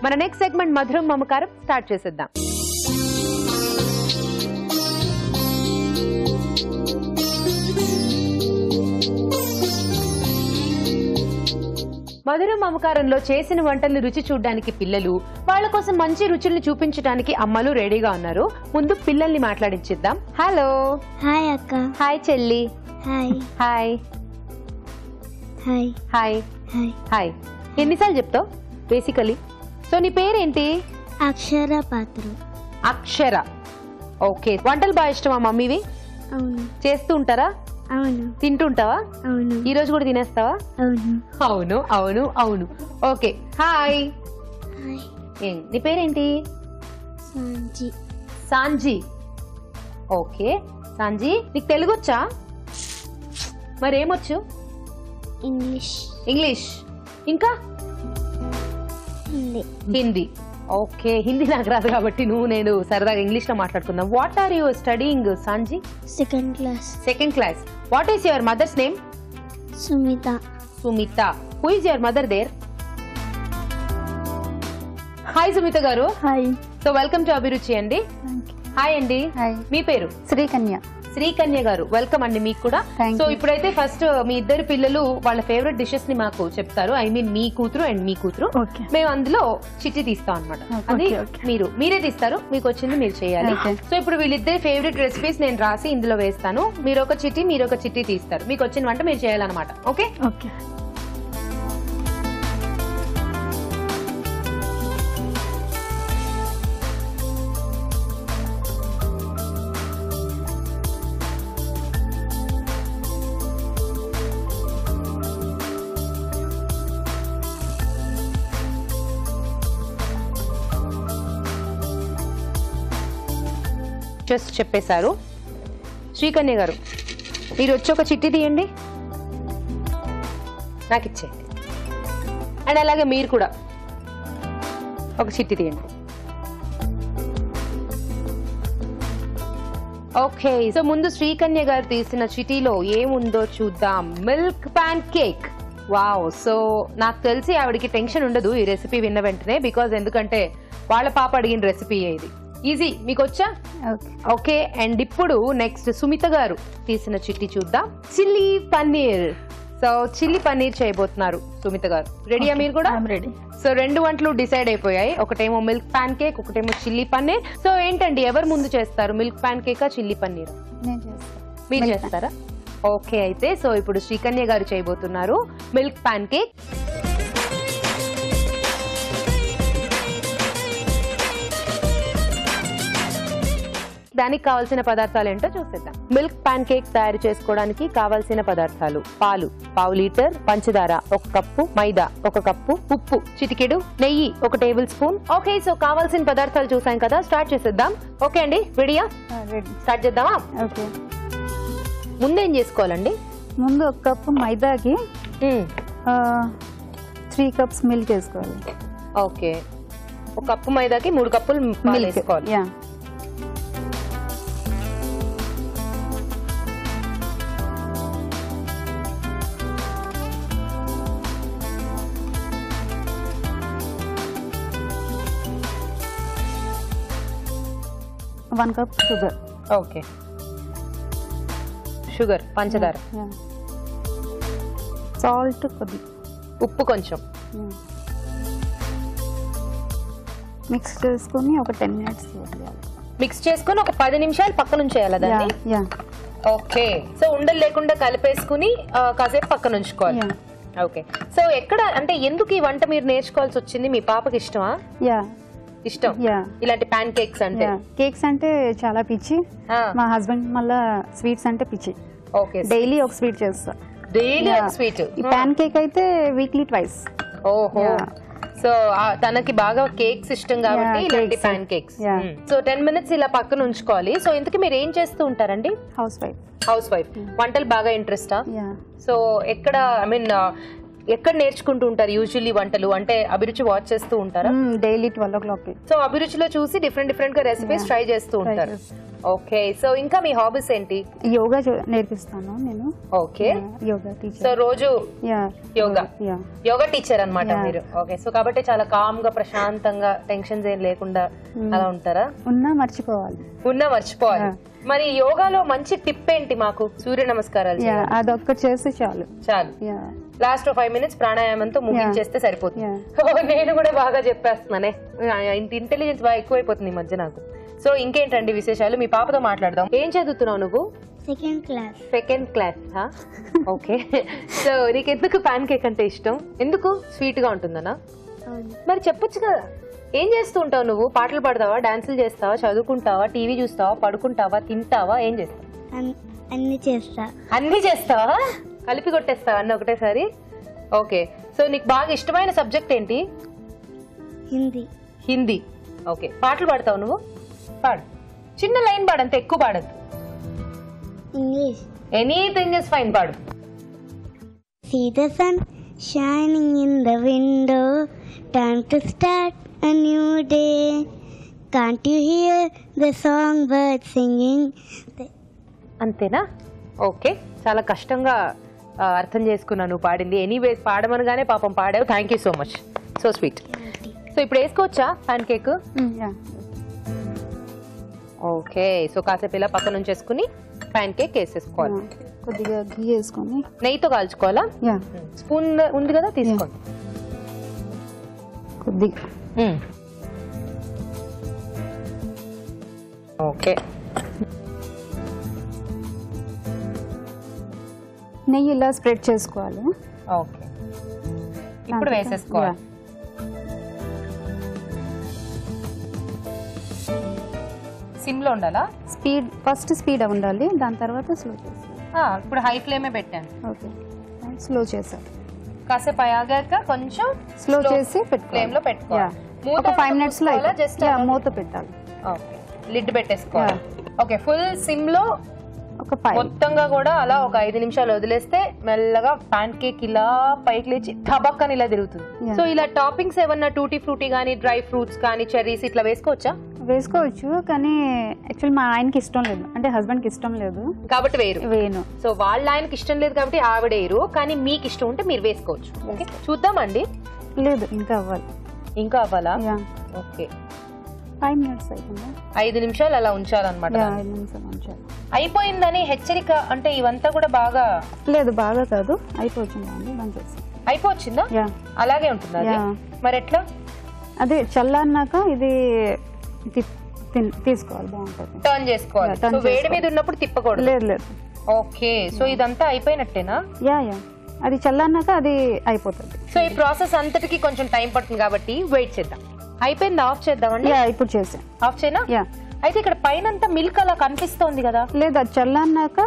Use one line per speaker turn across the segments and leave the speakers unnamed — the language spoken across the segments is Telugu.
మన నెక్స్ట్ సెగ్మెంట్ మధురం మమకారం స్టార్ట్ చేసేద్దాం. మధురం మమకారంలో చేసిన వంటల్ని రుచి చూడడానికి పిల్లలు, వాళ్ళ కోసం మంచి రుచుల్ని చూపించడానికి అమ్మలు రెడీగా ఉన్నారు. ముందు పిల్లల్ని మాట్లాడించిద్దాం. హలో.
హాయ్ అక్క.
హాయ్ చెల్లి.
Hi.
Hi
hi.
Hi.
Hi.
Hi. ఎన్నిసార్లు చెప్తావు బేసికలీ? సో నీ పేరేంటి?
అక్షర పాత్ర.
అక్షర. ఓకే. వంటలు బాగా ఇష్టమా మమ్మీవి?
అవును.
చేస్తూ ఉంటారా?
అవును.
తింటుంటావా?
అవును.
ఈ రోజు కూడా తినేస్తావా?
అవును.
అవును అవును అవును. ఓకే. హాయ్.
హాయ్.
నీ పేరేంటి?
సాంజీ.
సాంజీ. ఓకే సాంజీ, నీకు తెలుగు వచ్చా? మరేమొచ్చు?
ఇంగ్లీష్.
ఇంగ్లీష్. ఇంకా
హిందీ.
హిందీ. ఓకే. హిందీ నాకు రాదు కాబట్టి నేను సరదాగా ఇంగ్లీష్ లో మాట్లాడుకుందాం. What are you studying Sanji?
Second class.
Second class. What is your mother's name?
Sumitha.
Sumitha. Who is your mother there? Hi Sumitha garu.
Hi.
So welcome to అభిరుచి అండి. హాయ్ అండి.
హాయ్.
మీ పేరు?
శ్రీకన్య.
శ్రీకన్య గారు, వెల్కమ్ అండి మీకు కూడా. సో ఇప్పుడైతే ఫస్ట్ మీ ఇద్దరు పిల్లలు వాళ్ళ ఫేవరెట్ డిషెస్ ని మాకు చెప్తారు. ఐ మీన్ మీ కూతురు అండ్ మీ కూతురు. మేము అందులో చిట్టి తీస్తాం అనమాట. అది మీరే తీస్తారు, మీకు వచ్చింది మీరు చేయాలి. సో ఇప్పుడు వీళ్ళిద్దరి ఫేవరెట్ రెసిపీస్ నేను రాసి ఇందులో వేస్తాను. మీరు ఒక చిట్టి తీస్తారు. మీకు వచ్చిన వంట మీరు చేయాలన్నమాట. ఓకే?
ఓకే.
జస్ట్ చెప్పేశారు. శ్రీకన్య గారు, మీరు వచ్చి ఒక చిట్టి తీయండి, నాకు ఇచ్చేయండి. అండ్ అలాగే మీరు కూడా ఒక చిట్టి తీయండి. ఓకే. సో ముందు శ్రీకన్య గారు తీసిన చిటీలో ఏముందో చూద్దాం. Milk pan cake. Wow. So నాకు తెలిసి ఆవిడకి టెన్షన్ ఉండదు ఈ రెసిపీ విన్న వెంటనే, బికాజ్ ఎందుకంటే వాళ్ళ పాప అడిగిన రెసిపీ ఇది. ఈజీ. మీకు వచ్చా? ఓకే. అండ్ ఇప్పుడు నెక్స్ట్ సుమిత గారు తీసిన చిట్టి చూద్దాం. Chilli paneer. So chilli paneer చేయబోతున్నారు సుమిత గారు. రెడీయా మీరు కూడా?
రెడీ.
సో రెండు వంటలు డిసైడ్ అయిపోయాయి. ఒకటేమో మిల్క్ పాన్ కేక్, ఒకటేమో చిల్లీ పన్నీర్. సో ఏంటండి ఎవరు ముందు చేస్తారు? మిల్క్ పాన్ కేకా చిల్లీ పన్నీర్? మీరు చేస్తారా? ఓకే. అయితే సో ఇప్పుడు శ్రీకన్య గారు చేయబోతున్నారు మిల్క్ పాన్ కేక్. దానికి కావాల్సిన పదార్థాలు ఏంటో చూసేద్దాం. మిల్క్ పాన్ కేక్ తయారు చేసుకోవడానికి కావాల్సిన పదార్థాలు: పాలు పావు లీటర్, పంచదార 1 కప్పు, మైదా 1 కప్పు, ఉప్పు చిటికెడు, నెయ్యి 1 టేబుల్ స్పూన్. ఓకే. సో కావాల్సిన పదార్థాలు చూసాం కదా, స్టార్ట్ చేసేద్దాం. ఓకే అండి, రెడీయా? స్టార్ట్ చేద్దామా?
ఓకే.
ముందేం చేసుకోవాలండి?
ముందు 1 కప్పు మైదాకి 3 కప్స్ మిల్క్ వేసుకోవాలి.
ఓకే. 1 కప్పు మైదాకి 3 కప్పులు మిల్క్ వేసుకోవాలి.
1 కప్ షుగర్.
ఓకే. షుగర్, పంచదార,
సాల్ట్ కొద్ది,
ఉప్పు కొంచెం.
మిక్స్ చేసుకొని ఒక 10 మినిట్స్
మిక్స్ చేసుకొని ఒక 10 నిమిషాలు పక్కన ఉంచేయాలి దాన్ని. ఓకే. సో ఉండలు లేకుండా కలిపేసుకుని కాసేపు పక్కన ఉంచుకోవాలి. ఓకే. సో ఎక్కడ అంటే ఎందుకు ఈ వంట మీరు నేర్చుకోవాల్సి వచ్చింది? మీ పాపకి ఇష్టమా? ఇష్టం ఇలాంటి పాన్ కేక్స్ అంటే?
కేక్స్ అంటే చాలా పిచ్చి. మా హస్బెండ్ మళ్ళా స్వీట్స్ అంటే పిచ్చి.
ఓకే.
డైలీ ఒక స్వీట్ చేస్తా.
డైలీ ఒక స్వీట్.
ఈ పాన్ కేక్ అయితే వీక్లీ ట్వైస్.
ఓహో. సో తనకి బాగా కేక్స్ ఇష్టం కాబట్టి ఇలాంటి పాన్ కేక్స్. సో 10 మినిట్స్ ఇలా పక్కన ఉంచుకోవాలి. సో ఇంతకీ మీరు ఏం చేస్తూ ఉంటారండి?
House wife.
House wife. వంటలు బాగా ఇంట్రెస్టా? సో ఎక్కడ ఐ మీన్ ఎక్కడ నేర్చుకుంటూ ఉంటారు యూజువల్లీ వంటలు? అంటే అభిరుచి వాచ్ చేస్తూ ఉంటారా?
Daily 12 o'clock.
సో అభిరుచిలో చూసి డిఫరెంట్ గా రెసిపీస్ ట్రై చేస్తూ ఉంటారు. ఓకే, సో ఇంకా మీ హాబీస్ ఏంటి?
యోగా నేర్పిస్తాను నేను.
Okay,
yoga teacher.
సో రోజు యోగా
యా
యోగా టీచర్ అన్నమాట మీరు. ఓకే, సో కాబట్టి చాలా కామ్ గా ప్రశాంతంగా టెన్షన్స్ ఏం లేకుండా అలా ఉంటారా?
ఉన్నా మర్చిపోవాలి.
మరి యోగాలో మంచి టిప్ ఏంటి మాకు? సూర్య నమస్కారాలు
అదొక్కటి చేస్తే చాలు.
లాస్ట్ 5 minutes ప్రాణాయామంతో ముగించేస్తే సరిపోతుంది. నేను కూడా బాగా చెప్పేస్తున్నానే, ఇంటెలిజెన్స్ బాగా ఎక్కువైపోతుంది ఈ మధ్య నాకు. సో ఇంకేంటండి విశేషాలు? మీ పాపతో మాట్లాడదాం. ఏం చదువుతున్నావు నువ్వు?
Second class.
ఓకే, సో నీకు ఎందుకు ప్యాన్ కేక్ అంటే ఇష్టం? ఎందుకు? స్వీట్ గా ఉంటుందనా? మరి చెప్పొచ్చు కదా. ఏం చేస్తూ ఉంటావు నువ్వు? పాటలు పాడతావా, డాన్సులు చేస్తావా, చదువుకుంటావా, టీవీ చూస్తావా, పడుకుంటావా, తింటావా, ఏం చేస్తావా? అన్ని చేస్తావా? కలిపి కొట్టేస్తావా అన్న ఒకటేసారి? ఓకే, సో నీకు బాగా ఇష్టమైన సబ్జెక్ట్ ఏంటి? హిందీ. ఓకే, పాటలు పాడతావు నువ్వు? పాడు, చిన్న లైన్ పాడు, అంత ఎక్కువ పాడద్దు.
ఇంగ్లీష్.
ఎనీథింగ్ ఇస్ ఫైన్, పాడు.
See the sun shining in the window, time to start a new day. Can't you hear the songbirds singing?
అంతేనా? ఓకే, చాలా కష్టంగా అర్థం చేసుకున్నాను పాడింది. ఎనీవేస్, పాడమనగానే పాపం పాడావు. Thank you so much, so sweet. So ఇప్పుడు వేసుకోవచ్చా ప్యాన్ కేక్? ఓకే, సో కాసేపు ఇలా పక్కన ఉంచేసుకుని ప్యాన్ కేక్ వేసేసుకోవాలి.
కొద్దిగా ఘీ వేసుకొని
నెయ్యితో కాల్చుకోవాలా? స్పూన్ ఉంది కదా, తీసుకోండి
కొద్దిగా.
ఓకే,
నెయ్యి ఇలా స్ప్రెడ్ చేసుకోవాలి.
ఓకే, ఇప్పుడు వేసేసుకోవాలి. సిమ్ లో ఉండాలా?
ఫస్ట్ స్పీడ్ ఉండాలి, దాని తర్వాత స్లో చేసి.
ఇప్పుడు హై ఫ్లేమే పెట్టాను.
ఓకే, స్లో చేసాను.
కాసేపు ఆగాక కొంచెం
స్లో చేసి
ఫ్లేమ్ లో పెట్టుకోవాలి.
ఒక 5 minutes లో జస్ట్ మూత పెట్టాలి.
ఓకే, లిడ్ పెట్టేసుకోవాలి. ఓకే, ఫుల్ సిమ్ లో
ఒక 5
మొత్తంగా కూడా అలా ఒక 5 నిమిషాలు వదిలేస్తే మెల్లగా ప్యాన్ కేక్ ఇలా పైకి లేచి ధబక్కని ఇలా తిరుగుతుంది. సో ఇలా టాపింగ్స్ ఏమన్నా టూటీ ఫ్రూటీ గానీ, డ్రై ఫ్రూట్స్ కానీ, చెర్రీస్ ఇట్లా వేసుకోవచ్చా?
వేసుకోవచ్చు, కానీ యాక్చువల్ మా ఆయనకి ఇష్టం లేదు, అంటే హస్బెండ్ కి ఇష్టం లేదు
కాబట్టి వేయను. సో వాళ్ళ ఆయనకి ఇష్టం లేదు కాబట్టి ఆవిడేరు, కానీ మీకు ఇష్టం ఉంటే మీరు వేసుకోవచ్చు. ఓకే, చూద్దామండి.
లేదు, ఇంకా
అవ్వాలా? ఓకే,
5 minutes అయిపోయిందా?
5 నిమిషాలు అలా ఉంచాలన్నమాట.
5 నిమిషాలు ఉంచాలి.
అయిపోయిందని హెచ్చరిక అంటే ఇవంతా కూడా బాగా
లేదు, బాగా కాదు, అయిపోతుందండి. బంద్ చేసి
అయిపోవచ్చిందా? అలాగే ఉంటుందా? మరి ఎట్లా?
అదే చల్లారినాక ఇది తీసుకోవాలి, బాగుంటుంది.
టర్న్ చేసుకోవాలి. సో వేడి మీద ఉన్నప్పుడు తిప్పకూడదు? లేదు. ఓకే, సో ఇదంతా అయిపోయినట్టేనా?
అది చల్లారినాక అది అయిపోతుంది.
సో ఈ ప్రాసెస్ అంతటికి కొంచెం టైం పడుతుంది కాబట్టి వెయిట్ చేద్దాం. అయిపోయింది, ఆఫ్ చేద్దామండి.
ఇప్పుడు చేసాం.
ఆఫ్ చేయనా? అయితే ఇక్కడ పైన మిల్క్ అలా కనిపిస్తోంది కదా?
లేదు, అది చల్లారినాక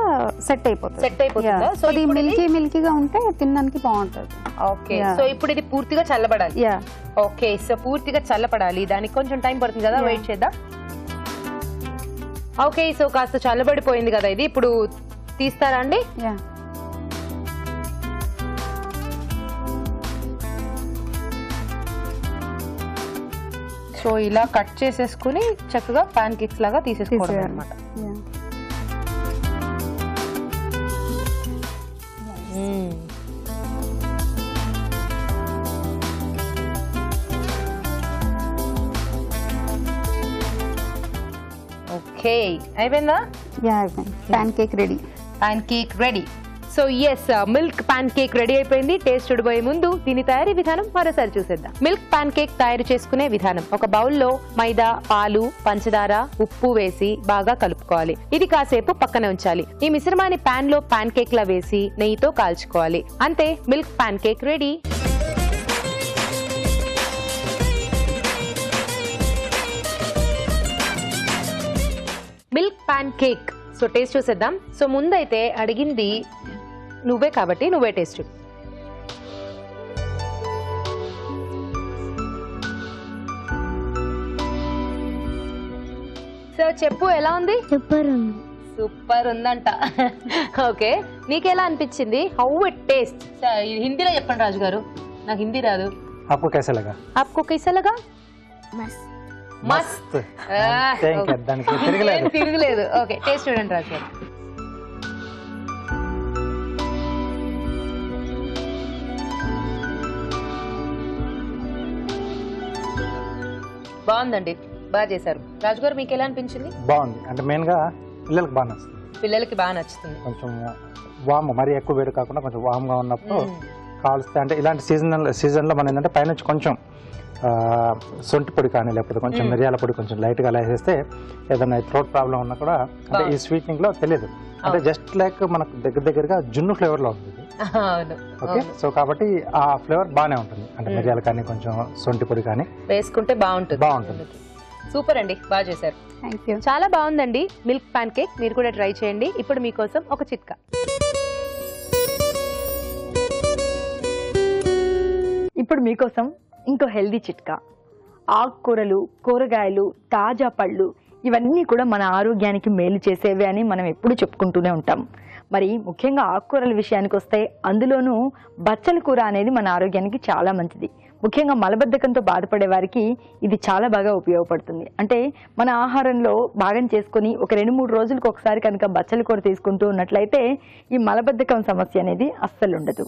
సెట్ అయిపోతుందా? సో ఇది మిల్కీగా ఉంటే తినడానికి బాగుంటుంది.
ఓకే, సో ఇప్పుడు ఇది పూర్తిగా చల్లబడాలి. ఓకే, సో పూర్తిగా చల్లబడాలి, దానికి కొంచెం టైం పడుతుంది కదా, వెయిట్ చేద్దాం. ఓకే, సో కాస్త చల్లబడిపోయింది కదా ఇది, ఇప్పుడు తీస్తారా అండి? సో ఇలా కట్ చేసేసుకుని చక్కగా ప్యాన్ కేక్స్ లాగా తీసేసుకోవడం అన్నమాట. ఓకే, అయిపోయిందా?
Pancake ready.
So yes, milk pancake ready అయిపోయింది. టేస్ట్ చూడబోయే ముందు దీని తయారీ విధానం మరోసారి చూసేద్దాం. మిల్క్ ప్యాన్ కేక్ తయారు చేసుకునే విధానం: ఒక బౌల్లో మైదా, పాలు, పంచదార, ఉప్పు వేసి బాగా కలుపుకోవాలి. ఇది కాసేపు పక్కన ఉంచాలి. ఈ మిశ్రమాన్ని పాన్ లో ప్యాన్ కేక్ లా వేసి నెయ్యితో కాల్చుకోవాలి. అంతే, milk pancake ready. Milk pan cake. So taste చూసేద్దాం. సో ముందైతే అడిగింది నువ్వే కాబట్టి నువ్వే టేస్ట్. సో చెప్పు, ఎలా ఉంది? సూపర్ ఉందంట. ఓకే, నీకెలా అనిపించింది? How it taste? హిందీలో చెప్పండి రాజు గారు, నాకు హిందీ రాదు.
आपको कैसा लगा?
आपको कैसा लगा? మస్త్
అంతే, ఇంకా దానికి తిరగలేదు.
తిరగలేదు. ఓకే, టేస్ట్ చూడండి రాజు గారు. బాగుందండి, బాగా చేశారు. రాజు గారు మీకు ఎలా అనిపించింది?
బాగుంది, అంటే మెయిన్ గా పిల్లలకి బాగా నచ్చుతుంది.
పిల్లలకి బాగా నచ్చుతుంది.
కొంచెం వామ్, మరీ ఎక్కువ వేడి కాకుండా కొంచెం వామ్ గా ఉన్నప్పుడు కాల్స్తే, అంటే ఇలాంటి సీజన్ లో మనం ఏంటంటే పైనుంచి కొంచెం సొంటి పొడి కానీ లేకపోతే కొంచెం మిరియాల పొడి కొంచెం లైట్ గా అలా వేసేస్తే ఏదైనా థ్రోట్ ప్రాబ్లం ఉన్నా కూడా, అంటే ఈ స్వీట్నింగ్ లో తెలియదు, అంటే జస్ట్ లైక్ మనకు దగ్గరగా జున్ను ఫ్లేవర్ లో ఉంటుంది. ఓకే, సో కాబట్టి ఆ ఫ్లేవర్ బాగానే ఉంటుంది, అంటే మిరియాలు కానీ కొంచెం సొంటి పొడి కానీ
వేసుకుంటే బాగుంటుంది. సూపర్ అండి, బాగా చేశారు.
Thank you.
చాలా బాగుందండి మిల్క్ పాన్ కేక్. మీరు కూడా ట్రై చేయండి. ఇప్పుడు మీకోసం ఒక చిట్కా.
ఇప్పుడు మీకోసం ఇంకో హెల్దీ చిట్కా. ఆకుకూరలు, కూరగాయలు, తాజా పళ్ళు ఇవన్నీ కూడా మన ఆరోగ్యానికి మేలు చేసేవి అని మనం ఎప్పుడు చెప్పుకుంటూనే ఉంటాం. మరి ముఖ్యంగా ఆకుకూరల విషయానికి వస్తే అందులోనూ బచ్చల కూర అనేది మన ఆరోగ్యానికి చాలా మంచిది. ముఖ్యంగా మలబద్ధకంతో బాధపడే వారికి ఇది చాలా బాగా ఉపయోగపడుతుంది. అంటే మన ఆహారంలో భాగం చేసుకొని ఒక 2-3 రోజులకు ఒకసారి కనుక బచ్చల కూర తీసుకుంటూ ఉన్నట్లయితే ఈ మలబద్ధకం సమస్య అనేది అస్సలు ఉండదు.